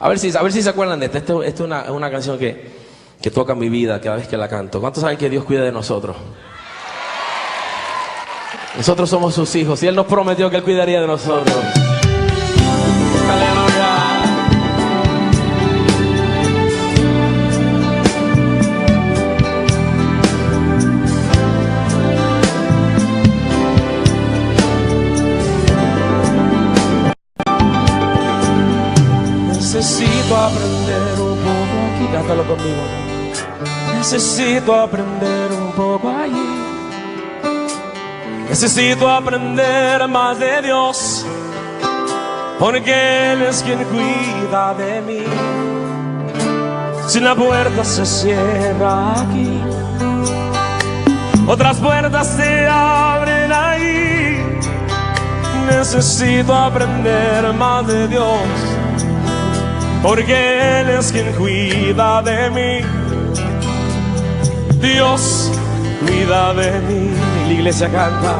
A ver si se acuerdan de esta. Esta es una canción que toca mi vida cada vez que la canto. ¿Cuántos saben que Dios cuida de nosotros? Nosotros somos sus hijos y Él nos prometió que Él cuidaría de nosotros. Aleluya. Necesito aprender un poco aquí, cántalo conmigo. Necesito aprender un poco allí. Necesito aprender más de Dios, porque Él es quien cuida de mí. Si una puerta se cierra aquí, otras puertas se abren ahí. Necesito aprender más de Dios, porque Él es quien cuida de mí. Dios cuida de mí. La iglesia canta.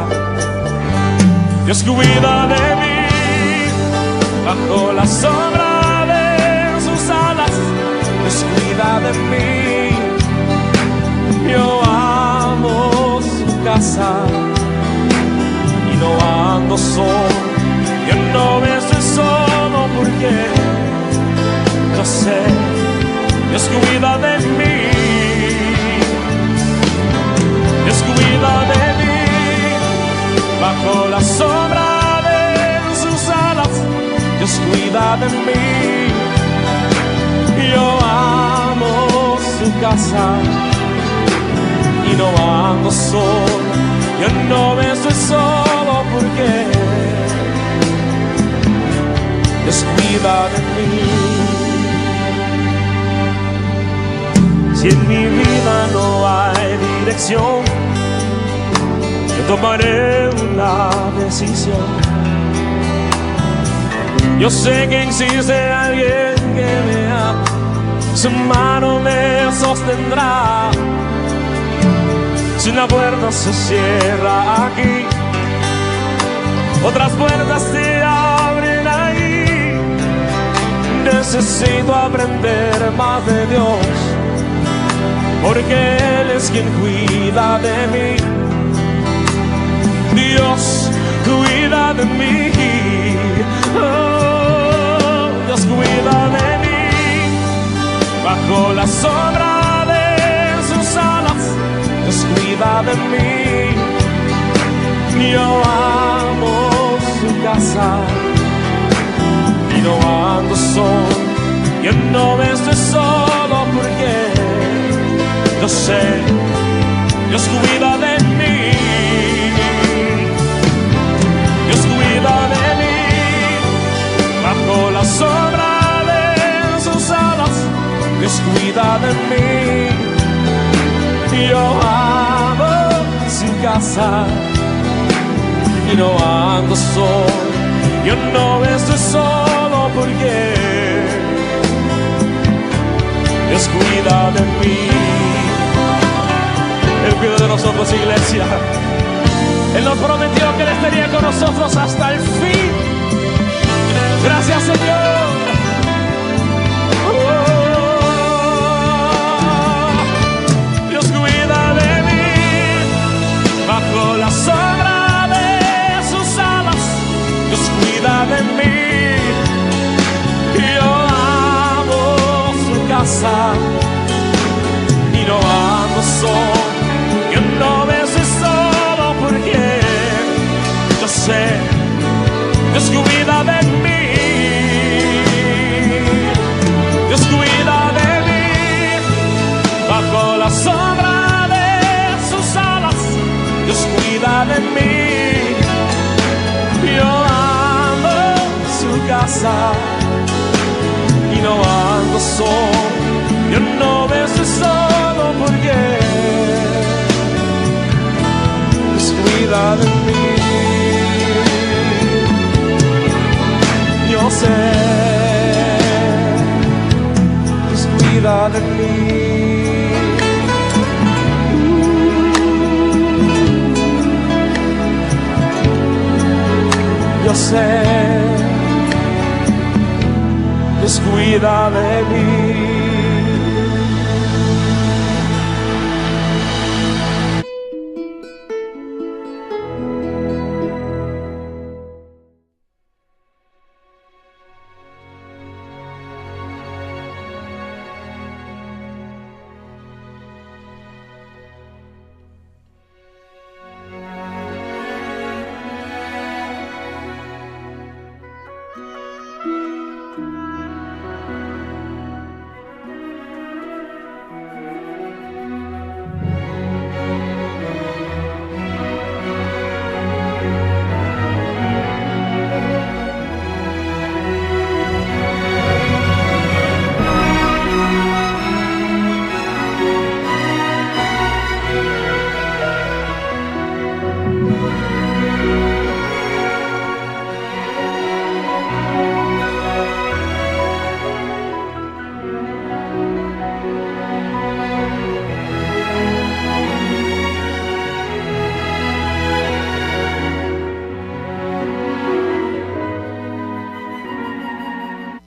Dios cuida de mí. Bajo la sombra de sus alas, Dios cuida de mí. Yo amo su casa y no ando solo. Yo no estoy solo porque yo sé, Dios cuida de mí. Dios cuida de mí. Bajo la sombra de sus alas, Dios cuida de mí. Yo amo su casa y no ando solo. Yo no estoy solo porque Dios cuida de mí. Si en mi vida no hay dirección, yo tomaré una decisión. Yo sé que existe alguien que me ama, su mano me sostendrá. Si una puerta se cierra aquí, otras puertas se abren ahí. Necesito aprender más de Dios, porque Él es quien cuida de mí. Dios cuida de mí. Oh, Dios cuida de mí. Bajo la sombra de sus alas, Dios cuida de mí. Yo amo su casa y no ando solo. Yo no estoy solo porque yo sé, Dios cuida de mí. Dios cuida de mí. Bajo la sombra de sus alas, Dios cuida de mí. Yo amo su casa y no ando solo. Yo no estoy solo porque Dios cuida de mí. Él cuida de nosotros, iglesia. Él nos prometió que Él estaría con nosotros hasta el fin. Gracias, Señor. Dios cuida de mí. Bajo la sombra de sus alas, Dios cuida de mí. Yo amo su casa y no ando solo. Yo no estoy solo porque yo sé, Dios cuida de mí. Dios cuida de mí. Bajo la sombra de sus alas, Dios cuida de mí. Yo amo su casa y no ando solo. Yo no estoy solo porque Dios cuida de mí. Yo sé, Dios cuida de mí. Yo sé, descuida de mí.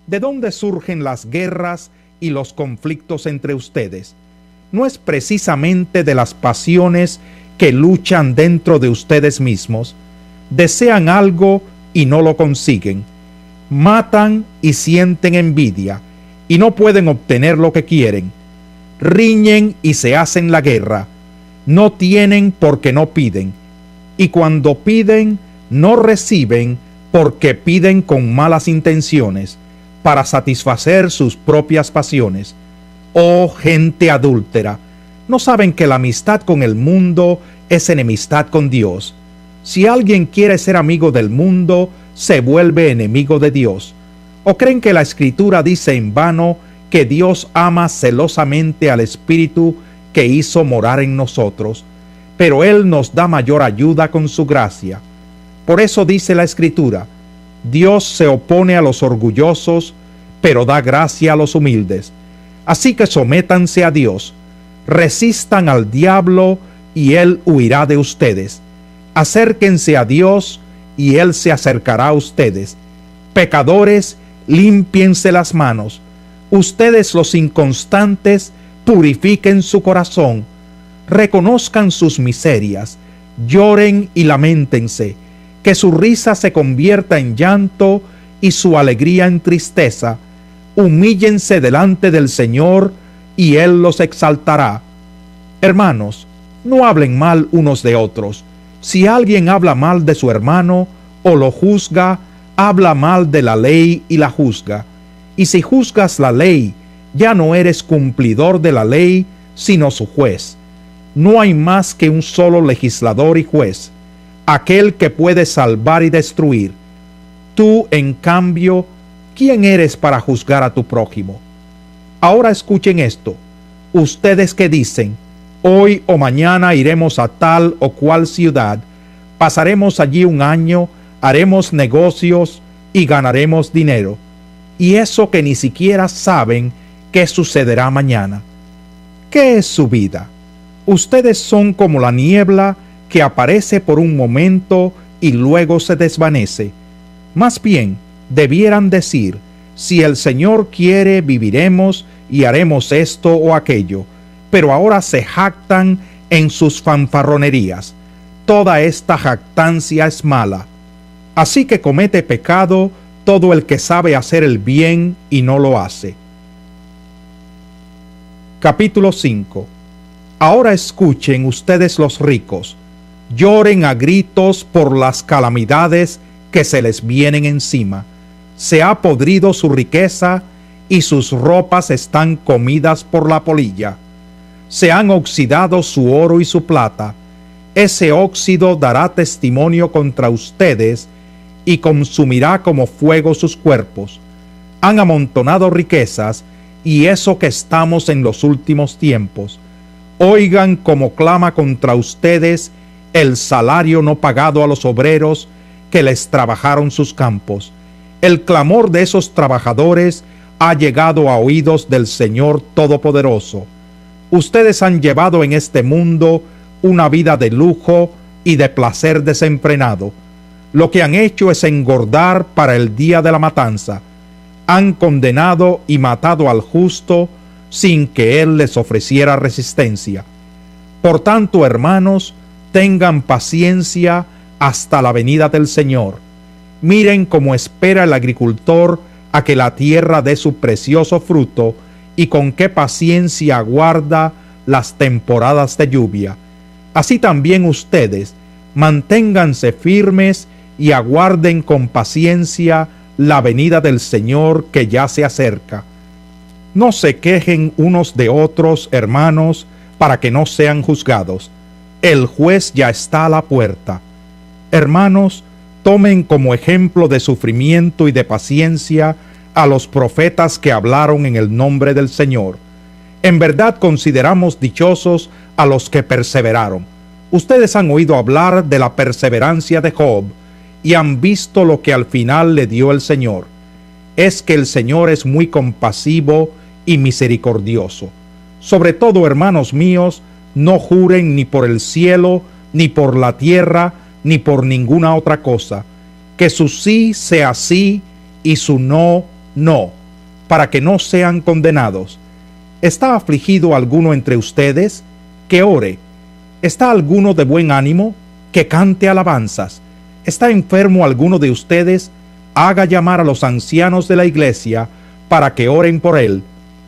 ¿De dónde surgen las guerras y los conflictos entre ustedes? ¿No es precisamente de las pasiones que luchan dentro de ustedes mismos? Desean algo y no lo consiguen. Matan y sienten envidia y no pueden obtener lo que quieren. Riñen y se hacen la guerra. No tienen porque no piden. Y cuando piden, no reciben porque piden con malas intenciones, para satisfacer sus propias pasiones. Oh gente adúltera, ¿no saben que la amistad con el mundo es enemistad con Dios? Si alguien quiere ser amigo del mundo, se vuelve enemigo de Dios. ¿O creen que la Escritura dice en vano que Dios ama celosamente al Espíritu que hizo morar en nosotros? Pero Él nos da mayor ayuda con su gracia. Por eso dice la Escritura: Dios se opone a los orgullosos, pero da gracia a los humildes. Así que sométanse a Dios, resistan al diablo y él huirá de ustedes. Acérquense a Dios y él se acercará a ustedes. Pecadores, límpiense las manos. Ustedes los inconstantes, purifiquen su corazón. Reconozcan sus miserias, lloren y lamentense. Que su risa se convierta en llanto y su alegría en tristeza. Humíllense delante del Señor y Él los exaltará. Hermanos, no hablen mal unos de otros. Si alguien habla mal de su hermano o lo juzga, habla mal de la ley y la juzga. Y si juzgas la ley, ya no eres cumplidor de la ley, sino su juez. No hay más que un solo legislador y juez, aquel que puede salvar y destruir. Tú, en cambio, ¿quién eres para juzgar a tu prójimo? Ahora escuchen esto. Ustedes que dicen: hoy o mañana iremos a tal o cual ciudad, pasaremos allí un año, haremos negocios y ganaremos dinero. Y eso que ni siquiera saben qué sucederá mañana. ¿Qué es su vida? Ustedes son como la niebla que aparece por un momento y luego se desvanece. Más bien, debieran decir: si el Señor quiere, viviremos y haremos esto o aquello. Pero ahora se jactan en sus fanfarronerías. Toda esta jactancia es mala. Así que comete pecado todo el que sabe hacer el bien y no lo hace. Capítulo 5. Ahora escuchen ustedes los ricos. Lloren a gritos por las calamidades que se les vienen encima. Se ha podrido su riqueza y sus ropas están comidas por la polilla. Se han oxidado su oro y su plata. Ese óxido dará testimonio contra ustedes y consumirá como fuego sus cuerpos. Han amontonado riquezas, y eso que estamos en los últimos tiempos. Oigan cómo clama contra ustedes el salario no pagado a los obreros que les trabajaron sus campos. El clamor de esos trabajadores ha llegado a oídos del Señor Todopoderoso. Ustedes han llevado en este mundo una vida de lujo y de placer desenfrenado. Lo que han hecho es engordar para el día de la matanza. han condenado y matado al justo sin que él les ofreciera resistencia. Por tanto, hermanos, tengan paciencia hasta la venida del Señor. Miren cómo espera el agricultor a que la tierra dé su precioso fruto y con qué paciencia aguarda las temporadas de lluvia. Así también ustedes, manténganse firmes y aguarden con paciencia la venida del Señor que ya se acerca. No se quejen unos de otros, hermanos, para que no sean juzgados. El juez ya está a la puerta. Hermanos, tomen como ejemplo de sufrimiento y de paciencia a los profetas que hablaron en el nombre del Señor. En verdad consideramos dichosos a los que perseveraron. Ustedes han oído hablar de la perseverancia de Job y han visto lo que al final le dio el Señor. Es que el Señor es muy compasivo y misericordioso. Sobre todo, hermanos míos, no juren ni por el cielo, ni por la tierra, ni por ninguna otra cosa. Que su sí sea sí y su no, no, para que no sean condenados. ¿Está afligido alguno entre ustedes? Que ore. ¿Está alguno de buen ánimo? Que cante alabanzas. ¿Está enfermo alguno de ustedes? Haga llamar a los ancianos de la iglesia para que oren por él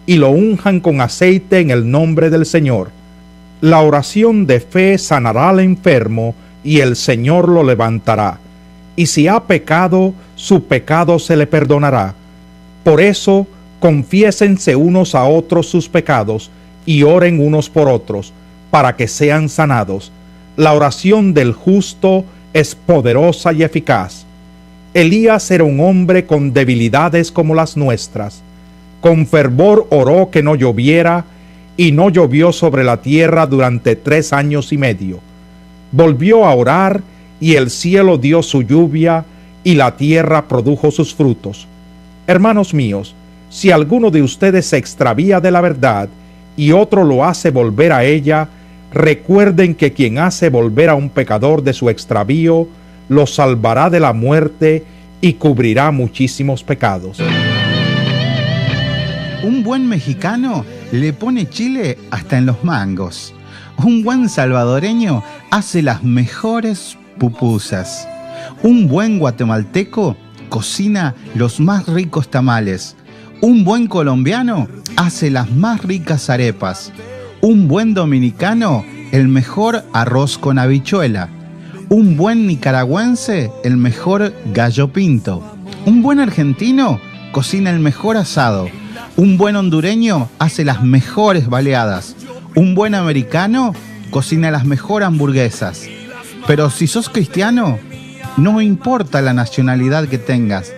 y lo unjan con aceite en el nombre del Señor. La oración de fe sanará al enfermo y el Señor lo levantará. Y si ha pecado, su pecado se le perdonará. Por eso, confiésense unos a otros sus pecados y oren unos por otros, para que sean sanados. La oración del justo es poderosa y eficaz. Elías era un hombre con debilidades como las nuestras. Con fervor oró que no lloviera, y no llovió sobre la tierra durante 3 años y medio. Volvió a orar, y el cielo dio su lluvia, y la tierra produjo sus frutos. Hermanos míos, si alguno de ustedes se extravía de la verdad, y otro lo hace volver a ella, recuerden que quien hace volver a un pecador de su extravío, lo salvará de la muerte y cubrirá muchísimos pecados. Un buen mexicano le pone chile hasta en los mangos. Un buen salvadoreño hace las mejores pupusas. Un buen guatemalteco cocina los más ricos tamales. Un buen colombiano hace las más ricas arepas. Un buen dominicano el mejor arroz con habichuela. Un buen nicaragüense el mejor gallo pinto. Un buen argentino cocina el mejor asado. Un buen hondureño hace las mejores baleadas. Un buen americano cocina las mejores hamburguesas. Pero si sos cristiano, no importa la nacionalidad que tengas,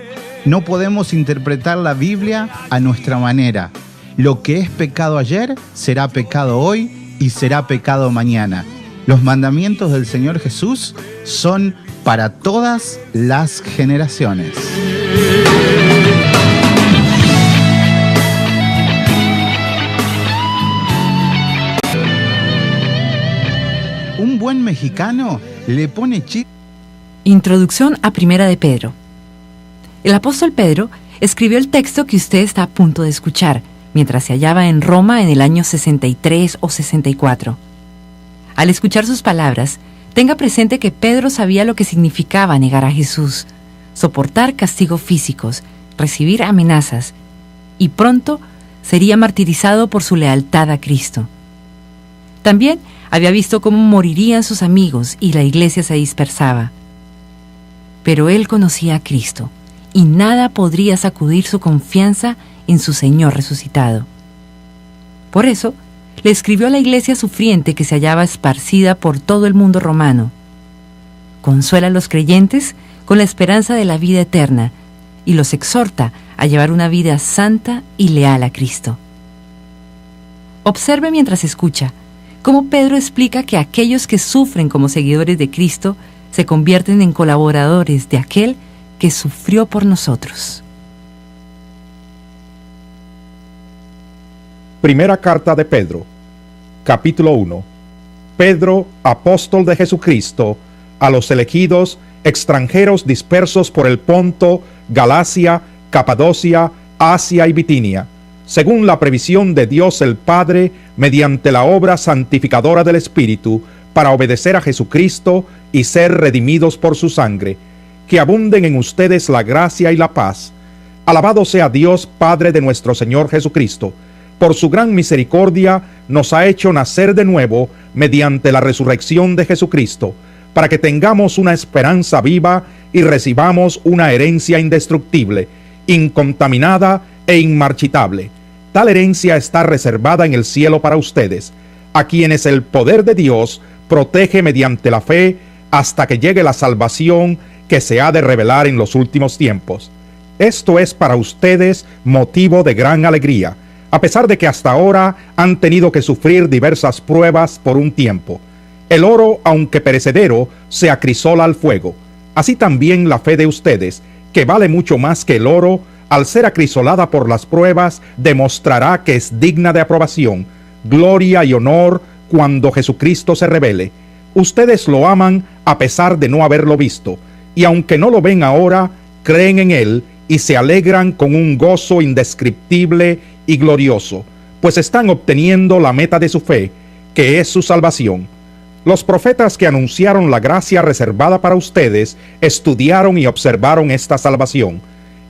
no podemos interpretar la Biblia a nuestra manera. Lo que es pecado ayer será pecado hoy y será pecado mañana. Los mandamientos del Señor Jesús son para todas las generaciones. Un buen mexicano le pone chile. Introducción a Primera de Pedro. El apóstol Pedro escribió el texto que usted está a punto de escuchar, mientras se hallaba en Roma en el año 63 o 64. Al escuchar sus palabras, tenga presente que Pedro sabía lo que significaba negar a Jesús, soportar castigos físicos, recibir amenazas, y pronto sería martirizado por su lealtad a Cristo. También había visto cómo morirían sus amigos y la iglesia se dispersaba. Pero él conocía a Cristo, y nada podría sacudir su confianza en su Señor resucitado. Por eso, le escribió a la iglesia sufriente que se hallaba esparcida por todo el mundo romano. Consuela a los creyentes con la esperanza de la vida eterna y los exhorta a llevar una vida santa y leal a Cristo. Observe mientras escucha cómo Pedro explica que aquellos que sufren como seguidores de Cristo se convierten en colaboradores de aquel que sufrió por nosotros. Primera carta de Pedro, capítulo 1. Pedro, apóstol de Jesucristo, a los elegidos, extranjeros dispersos por el Ponto, Galacia, Capadocia, Asia y Bitinia, según la previsión de Dios el Padre, mediante la obra santificadora del Espíritu, para obedecer a Jesucristo y ser redimidos por su sangre. Que abunden en ustedes la gracia y la paz. Alabado sea Dios, Padre de nuestro Señor Jesucristo. Por su gran misericordia nos ha hecho nacer de nuevo mediante la resurrección de Jesucristo, para que tengamos una esperanza viva y recibamos una herencia indestructible, incontaminada e inmarchitable. Tal herencia está reservada en el cielo para ustedes, a quienes el poder de Dios protege mediante la fe hasta que llegue la salvación que se ha de revelar en los últimos tiempos. Esto es para ustedes motivo de gran alegría, a pesar de que hasta ahora han tenido que sufrir diversas pruebas por un tiempo. El oro, aunque perecedero, se acrisola al fuego. Así también la fe de ustedes, que vale mucho más que el oro, al ser acrisolada por las pruebas, demostrará que es digna de aprobación, gloria y honor cuando Jesucristo se revele. Ustedes lo aman a pesar de no haberlo visto, y aunque no lo ven ahora, creen en Él y se alegran con un gozo indescriptible y glorioso, pues están obteniendo la meta de su fe, que es su salvación. Los profetas que anunciaron la gracia reservada para ustedes estudiaron y observaron esta salvación.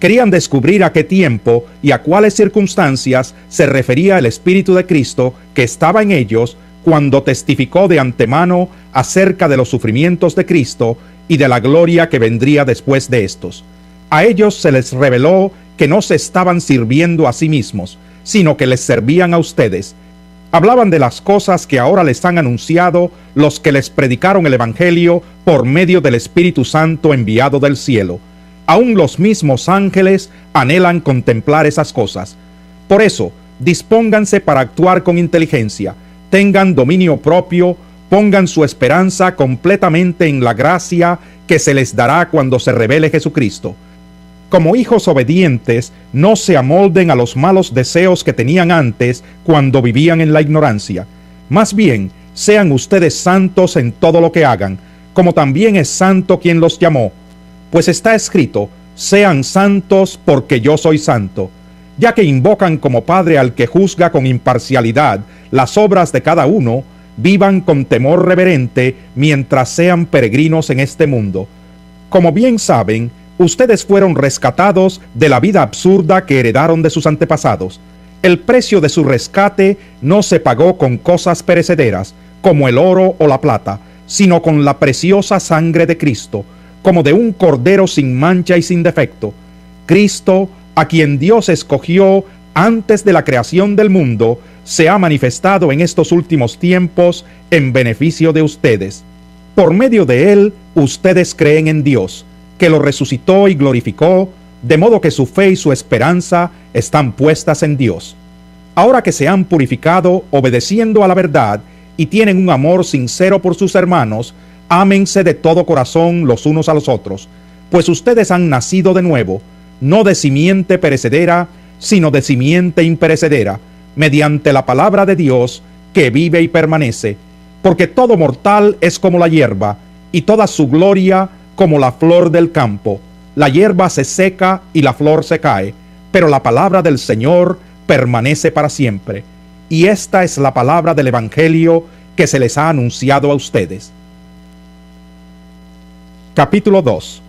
Querían descubrir a qué tiempo y a cuáles circunstancias se refería el Espíritu de Cristo que estaba en ellos cuando testificó de antemano acerca de los sufrimientos de Cristo y de la gloria que vendría después de estos. A ellos se les reveló que no se estaban sirviendo a sí mismos, sino que les servían a ustedes. Hablaban de las cosas que ahora les han anunciado los que les predicaron el Evangelio por medio del Espíritu Santo enviado del cielo. Aún los mismos ángeles anhelan contemplar esas cosas. Por eso, dispónganse para actuar con inteligencia, tengan dominio propio, pongan su esperanza completamente en la gracia que se les dará cuando se revele Jesucristo. Como hijos obedientes, no se amolden a los malos deseos que tenían antes cuando vivían en la ignorancia. Más bien, sean ustedes santos en todo lo que hagan, como también es santo quien los llamó. Pues está escrito, sean santos porque yo soy santo. Ya que invocan como Padre al que juzga con imparcialidad las obras de cada uno, vivan con temor reverente mientras sean peregrinos en este mundo. Como bien saben, ustedes fueron rescatados de la vida absurda que heredaron de sus antepasados. El precio de su rescate no se pagó con cosas perecederas, como el oro o la plata, sino con la preciosa sangre de Cristo, como de un cordero sin mancha y sin defecto. Cristo, a quien Dios escogió antes de la creación del mundo, se ha manifestado en estos últimos tiempos en beneficio de ustedes. Por medio de él, ustedes creen en Dios, que lo resucitó y glorificó, de modo que su fe y su esperanza están puestas en Dios. Ahora que se han purificado obedeciendo a la verdad y tienen un amor sincero por sus hermanos, ámense de todo corazón los unos a los otros, pues ustedes han nacido de nuevo, no de simiente perecedera, sino de simiente imperecedera, mediante la palabra de Dios que vive y permanece, porque todo mortal es como la hierba, y toda su gloria como la flor del campo. La hierba se seca y la flor se cae, pero la palabra del Señor permanece para siempre. Y esta es la palabra del Evangelio que se les ha anunciado a ustedes. Capítulo 2.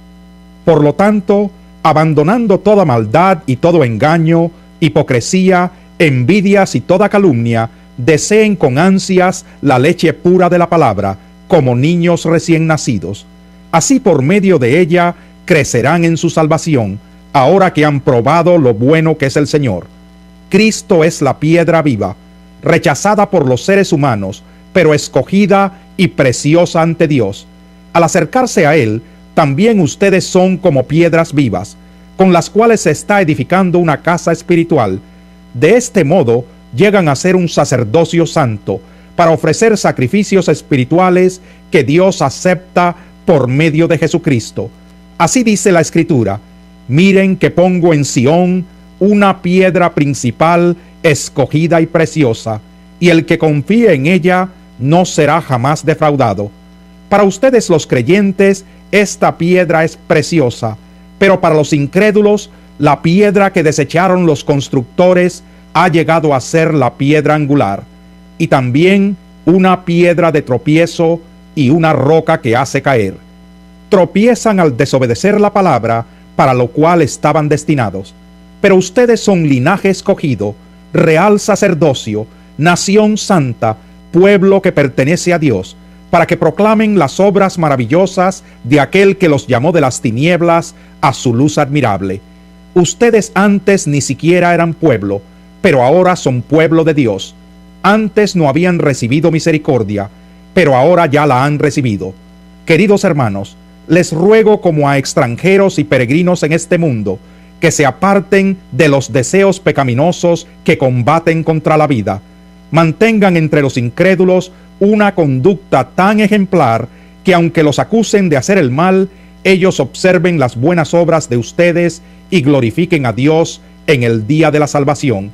Por lo tanto, abandonando toda maldad y todo engaño, hipocresía, envidias y toda calumnia, deseen con ansias la leche pura de la palabra, como niños recién nacidos. Así por medio de ella crecerán en su salvación, ahora que han probado lo bueno que es el Señor. Cristo es la piedra viva, rechazada por los seres humanos, pero escogida y preciosa ante Dios. Al acercarse a Él, también ustedes son como piedras vivas, con las cuales se está edificando una casa espiritual. De este modo, llegan a ser un sacerdocio santo, para ofrecer sacrificios espirituales que Dios acepta por medio de Jesucristo. Así dice la Escritura: miren que pongo en Sión una piedra principal, escogida y preciosa, y el que confíe en ella no será jamás defraudado. Para ustedes los creyentes, esta piedra es preciosa, pero para los incrédulos, La piedra que desecharon los constructores ha llegado a ser la piedra angular, y también una piedra de tropiezo y una roca que hace caer. Tropiezan al desobedecer la palabra para lo cual estaban destinados. Pero ustedes son linaje escogido, real sacerdocio, nación santa, pueblo que pertenece a Dios, para que proclamen las obras maravillosas de aquel que los llamó de las tinieblas a su luz admirable. Ustedes antes ni siquiera eran pueblo, pero ahora son pueblo de Dios. Antes no habían recibido misericordia, pero ahora ya la han recibido. Queridos hermanos, les ruego como a extranjeros y peregrinos en este mundo, que se aparten de los deseos pecaminosos que combaten contra la vida. Mantengan entre los incrédulos una conducta tan ejemplar que aunque los acusen de hacer el mal, ellos observen las buenas obras de ustedes y glorifiquen a Dios en el día de la salvación.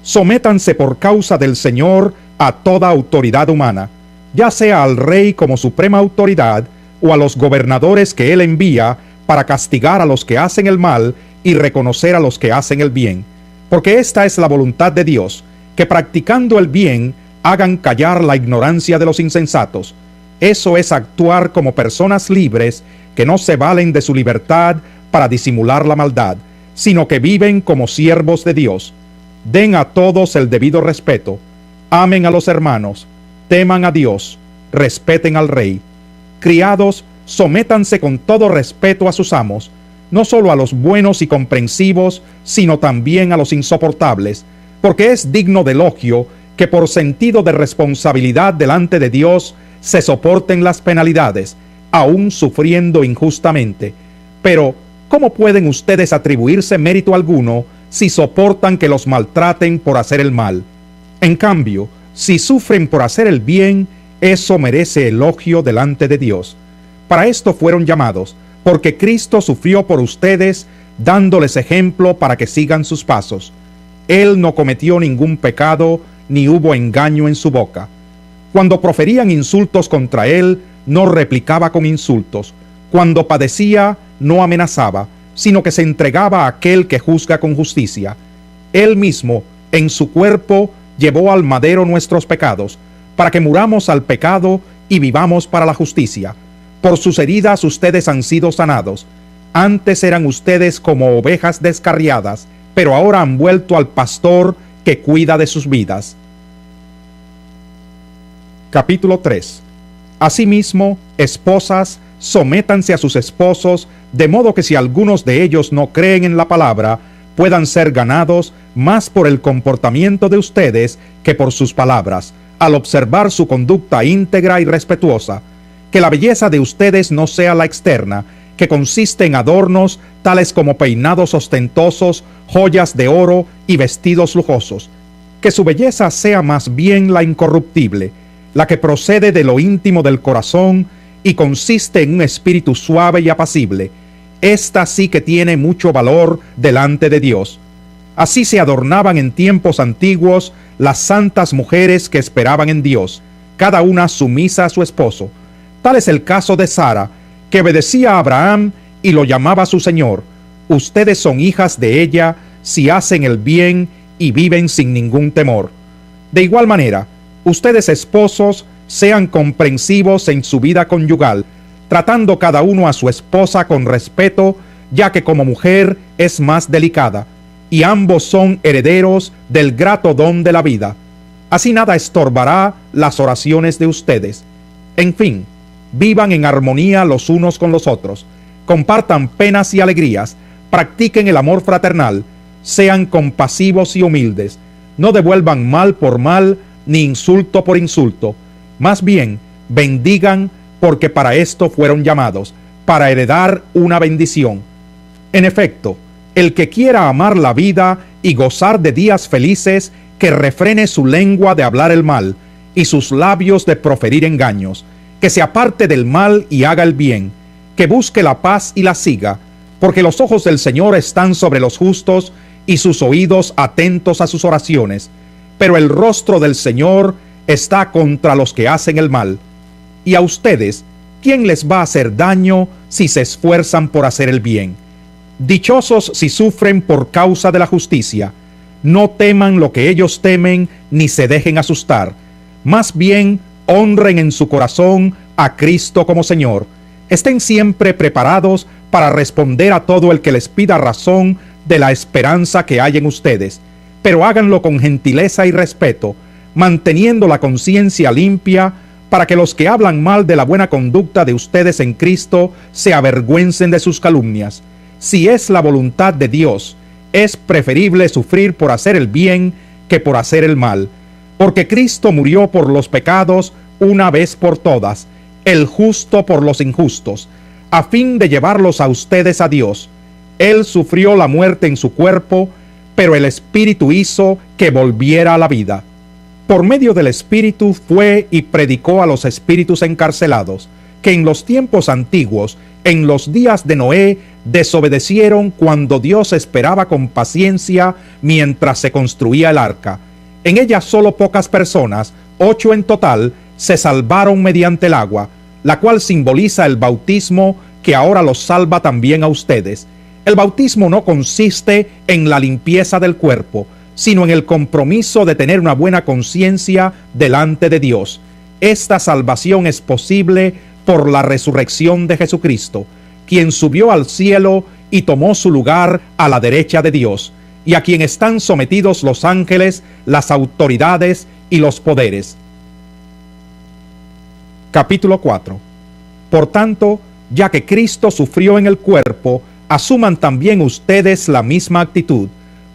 Sométanse por causa del Señor a toda autoridad humana, ya sea al rey como suprema autoridad o a los gobernadores que él envía para castigar a los que hacen el mal y reconocer a los que hacen el bien. Porque esta es la voluntad de Dios, que practicando el bien hagan callar la ignorancia de los insensatos. Eso es actuar como personas libres que no se valen de su libertad para disimular la maldad, sino que viven como siervos de Dios. Den a todos el debido respeto, amen a los hermanos, teman a Dios, respeten al rey. Criados, sométanse con todo respeto a sus amos, no solo a los buenos y comprensivos, sino también a los insoportables, porque es digno de elogio que por sentido de responsabilidad delante de Dios se soporten las penalidades, aun sufriendo injustamente. Pero, ¿cómo pueden ustedes atribuirse mérito alguno si soportan que los maltraten por hacer el mal? En cambio, si sufren por hacer el bien, eso merece elogio delante de Dios. Para esto fueron llamados, porque Cristo sufrió por ustedes, dándoles ejemplo para que sigan sus pasos. Él no cometió ningún pecado, ni hubo engaño en su boca. Cuando proferían insultos contra él, no replicaba con insultos. Cuando padecía, no amenazaba, sino que se entregaba a aquel que juzga con justicia. Él mismo, en su cuerpo, llevó al madero nuestros pecados, para que muramos al pecado y vivamos para la justicia. Por sus heridas ustedes han sido sanados. Antes eran ustedes como ovejas descarriadas, pero ahora han vuelto al pastor que cuida de sus vidas. Capítulo 3. Asimismo, esposas, sométanse a sus esposos, de modo que si algunos de ellos no creen en la palabra, puedan ser ganados más por el comportamiento de ustedes que por sus palabras, al observar su conducta íntegra y respetuosa. Que la belleza de ustedes no sea la externa, que consiste en adornos tales como peinados ostentosos, joyas de oro y vestidos lujosos. Que su belleza sea más bien la incorruptible, la que procede de lo íntimo del corazón y consiste en un espíritu suave y apacible. Esta sí que tiene mucho valor delante de Dios. Así se adornaban en tiempos antiguos las santas mujeres que esperaban en Dios, cada una sumisa a su esposo. Tal es el caso de Sara, que obedecía a Abraham y lo llamaba su Señor. Ustedes son hijas de ella si hacen el bien y viven sin ningún temor. De igual manera, ustedes esposos sean comprensivos en su vida conyugal, tratando cada uno a su esposa con respeto, ya que como mujer es más delicada, y ambos son herederos del grato don de la vida. Así nada estorbará las oraciones de ustedes. En fin, vivan en armonía los unos con los otros, compartan penas y alegrías, practiquen el amor fraternal, sean compasivos y humildes, no devuelvan mal por mal, ni insulto por insulto. Más bien, bendigan, porque para esto fueron llamados, para heredar una bendición. En efecto, el que quiera amar la vida y gozar de días felices, que refrene su lengua de hablar el mal, y sus labios de proferir engaños, que se aparte del mal y haga el bien, que busque la paz y la siga, porque los ojos del Señor están sobre los justos, y sus oídos atentos a sus oraciones, pero el rostro del Señor está contra los que hacen el mal. Y a ustedes, ¿quién les va a hacer daño si se esfuerzan por hacer el bien? Dichosos si sufren por causa de la justicia. No teman lo que ellos temen, ni se dejen asustar. Más bien, honren en su corazón a Cristo como Señor. Estén siempre preparados para responder a todo el que les pida razón de la esperanza que hay en ustedes, pero háganlo con gentileza y respeto, manteniendo la conciencia limpia, para que los que hablan mal de la buena conducta de ustedes en Cristo se avergüencen de sus calumnias. Si es la voluntad de Dios, es preferible sufrir por hacer el bien que por hacer el mal, porque Cristo murió por los pecados una vez por todas, el justo por los injustos, a fin de llevarlos a ustedes a Dios. Él sufrió la muerte en su cuerpo, pero el Espíritu hizo que volviera a la vida. Por medio del Espíritu fue y predicó a los espíritus encarcelados, que en los tiempos antiguos, en los días de Noé, desobedecieron cuando Dios esperaba con paciencia mientras se construía el arca. En ella solo pocas personas, 8 en total, se salvaron mediante el agua, la cual simboliza el bautismo que ahora los salva también a ustedes. El bautismo no consiste en la limpieza del cuerpo, sino en el compromiso de tener una buena conciencia delante de Dios. Esta salvación es posible por la resurrección de Jesucristo, quien subió al cielo y tomó su lugar a la derecha de Dios, y a quien están sometidos los ángeles, las autoridades y los poderes. Capítulo 4. Por tanto, ya que Cristo sufrió en el cuerpo, asuman también ustedes la misma actitud,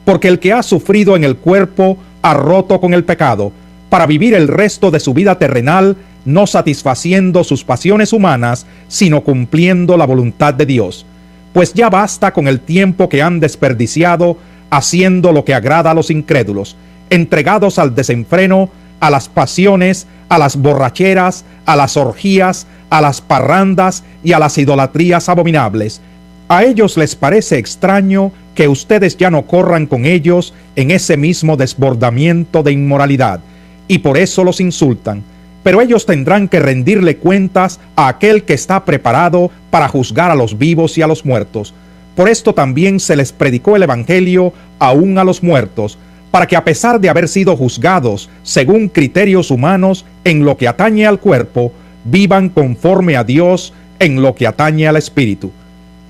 porque el que ha sufrido en el cuerpo ha roto con el pecado, para vivir el resto de su vida terrenal, no satisfaciendo sus pasiones humanas, sino cumpliendo la voluntad de Dios. Pues ya basta con el tiempo que han desperdiciado haciendo lo que agrada a los incrédulos, entregados al desenfreno, a las pasiones, a las borracheras, a las orgías, a las parrandas y a las idolatrías abominables. A ellos les parece extraño que ustedes ya no corran con ellos en ese mismo desbordamiento de inmoralidad, y por eso los insultan. Pero ellos tendrán que rendirle cuentas a aquel que está preparado para juzgar a los vivos y a los muertos. Por esto también se les predicó el Evangelio aún a los muertos, para que a pesar de haber sido juzgados según criterios humanos en lo que atañe al cuerpo, vivan conforme a Dios en lo que atañe al Espíritu.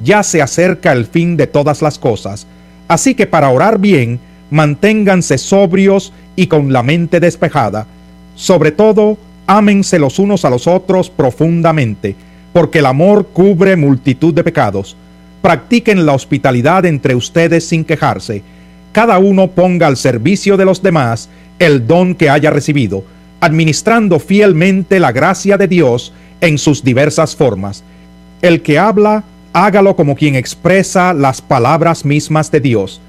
Ya se acerca el fin de todas las cosas, así que para orar bien, manténganse sobrios y con la mente despejada. Sobre todo, ámense los unos a los otros profundamente, porque el amor cubre multitud de pecados. Practiquen la hospitalidad entre ustedes sin quejarse. Cada uno ponga al servicio de los demás el don que haya recibido, administrando fielmente la gracia de Dios en sus diversas formas. El que habla, hágalo como quien expresa las palabras mismas de Dios.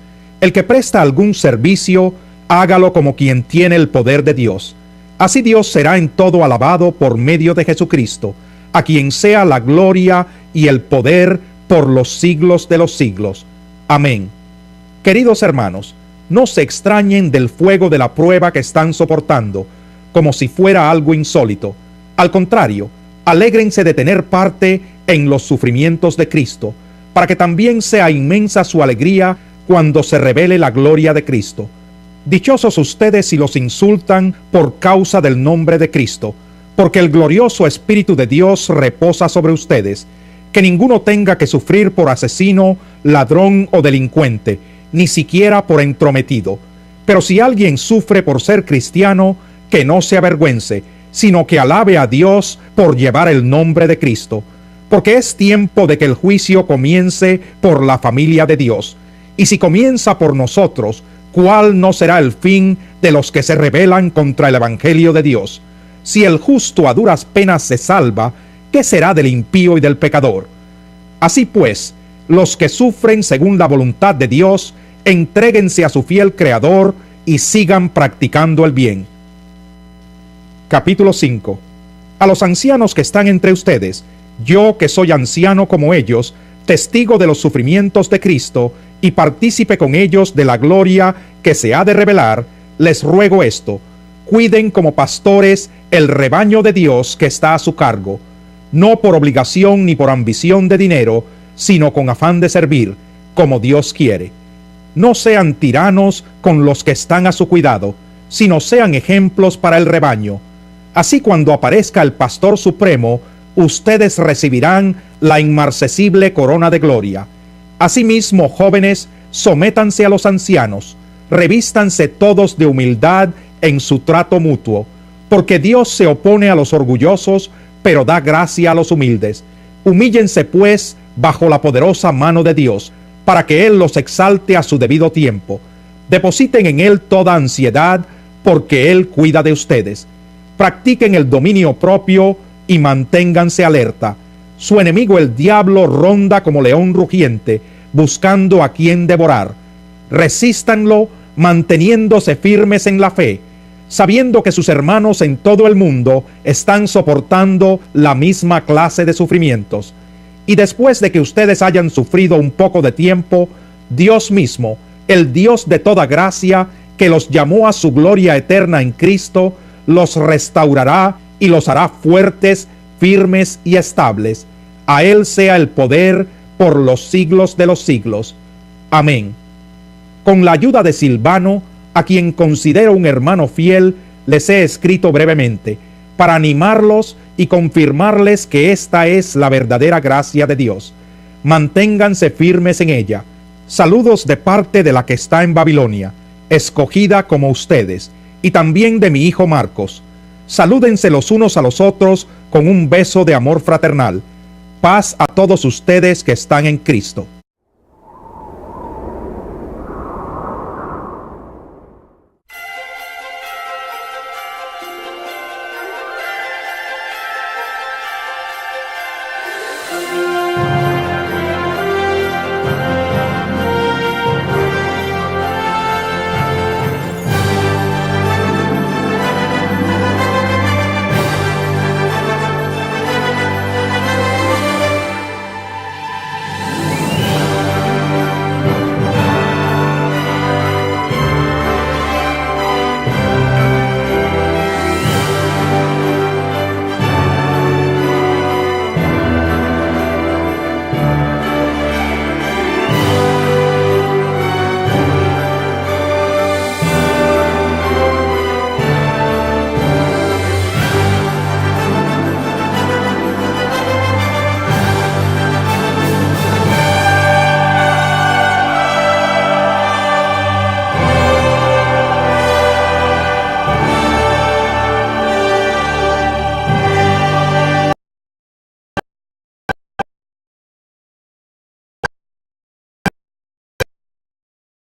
El que presta algún servicio, hágalo como quien tiene el poder de Dios. Así Dios será en todo alabado por medio de Jesucristo, a quien sea la gloria y el poder por los siglos de los siglos. Amén. Queridos hermanos, no se extrañen del fuego de la prueba que están soportando, como si fuera algo insólito. Al contrario, alégrense de tener parte en los sufrimientos de Cristo, para que también sea inmensa su alegría cuando se revele la gloria de Cristo. Dichosos ustedes si los insultan por causa del nombre de Cristo, porque el glorioso Espíritu de Dios reposa sobre ustedes. Que ninguno tenga que sufrir por asesino, ladrón o delincuente, ni siquiera por entrometido. Pero si alguien sufre por ser cristiano, que no se avergüence, sino que alabe a Dios por llevar el nombre de Cristo. Porque es tiempo de que el juicio comience por la familia de Dios. Y si comienza por nosotros, ¿cuál no será el fin de los que se rebelan contra el Evangelio de Dios? Si el justo a duras penas se salva, ¿qué será del impío y del pecador? Así pues, los que sufren según la voluntad de Dios, entréguense a su fiel Creador y sigan practicando el bien. Capítulo 5. A los ancianos que están entre ustedes, yo que soy anciano como ellos, testigo de los sufrimientos de Cristo y partícipe con ellos de la gloria que se ha de revelar, les ruego esto: cuiden como pastores el rebaño de Dios que está a su cargo, no por obligación ni por ambición de dinero, sino con afán de servir, como Dios quiere. No sean tiranos con los que están a su cuidado, sino sean ejemplos para el rebaño. Así, cuando aparezca el Pastor Supremo, ustedes recibirán la inmarcesible corona de gloria. Asimismo, jóvenes, sométanse a los ancianos, revístanse todos de humildad en su trato mutuo, porque Dios se opone a los orgullosos, pero da gracia a los humildes. Humíllense, pues, bajo la poderosa mano de Dios, para que Él los exalte a su debido tiempo. Depositen en Él toda ansiedad, porque Él cuida de ustedes. Practiquen el dominio propio y manténganse alerta. Su enemigo el diablo ronda como león rugiente, buscando a quien devorar. Resístanlo manteniéndose firmes en la fe, sabiendo que sus hermanos en todo el mundo están soportando la misma clase de sufrimientos. Y después de que ustedes hayan sufrido un poco de tiempo, Dios mismo, el Dios de toda gracia, que los llamó a su gloria eterna en Cristo, los restaurará y los hará fuertes, firmes y estables. A Él sea el poder por los siglos de los siglos. Amén. Con la ayuda de Silvano, a quien considero un hermano fiel, les he escrito brevemente, para animarlos y confirmarles que esta es la verdadera gracia de Dios. Manténganse firmes en ella. Saludos de parte de la que está en Babilonia, escogida como ustedes, y también de mi hijo Marcos. Salúdense los unos a los otros con un beso de amor fraternal. Paz a todos ustedes que están en Cristo.